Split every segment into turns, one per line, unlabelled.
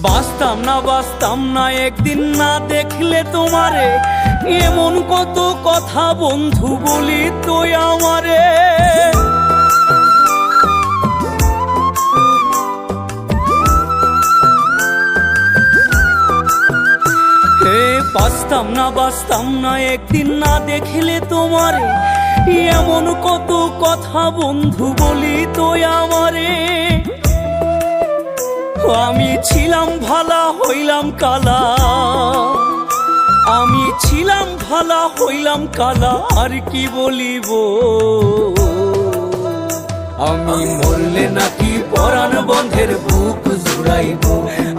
বাঁচতাম না একদিন না দেখলে তোমারে, এমন কত কথা বন্ধু বলি তুই আমারে। বাঁচতাম না একদিন না দেখলে তোমারে, এমন কত কথা বন্ধু বলি তুই আমারে। আমি ছিলাম ভালা হইলাম কালা, আমি ছিলাম ভালা হইলাম কালা, আর কি বলিব। আমি মরলে নাকি পরাণ বন্ধের বুক জুড়াইব,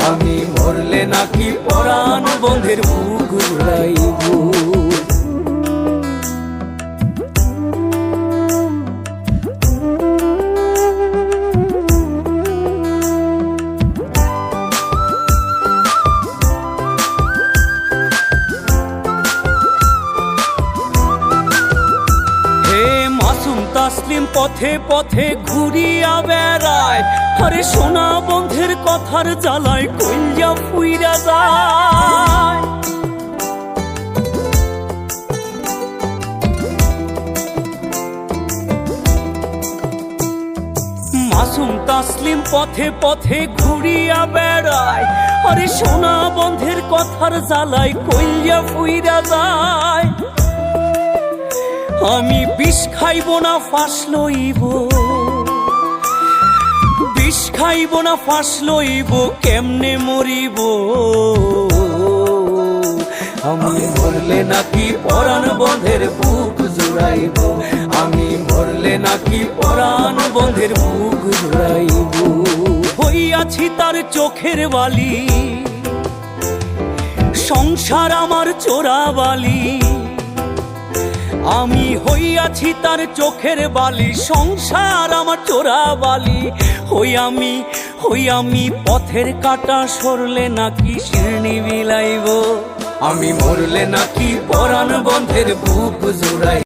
আমি মরলে নাকি পরাণ বন্ধের বুক জুড়াইব। তাসলিম পথে পথে ঘুরিয়া বেড়ায়, আরে সোনা বন্ধের কথার জ্বালায় কইয়া ফুইরা যায়। মাসুম তাসলিম পথে পথে ঘুরিয়া বেড়ায়, আরে সোনা বন্ধের কথার জ্বালায় কইয়া ফুইরা যায়। আমি বিষ খাইব না ফাঁস লইব, বিষ খাইব না ফাঁস লইব, কেমনে মরিব। আমি মরলে নাকি পরাণ বন্ধের বুক জুড়াইব, আমি মরলে নাকি পরাণ বন্ধের বুক জুড়াইব। হইয়াছি তার চোখের বালি, সংসার আমার চোরা বালি। আমি হইয়াছি তার চোখের বালি, সংসার আমার চোরা বালি। হই আমি পথের কাটা, সরলে নাকি শিরনি বিলাইব। আমি মরলে নাকি পরাণ বন্ধের বুক জুড়াই।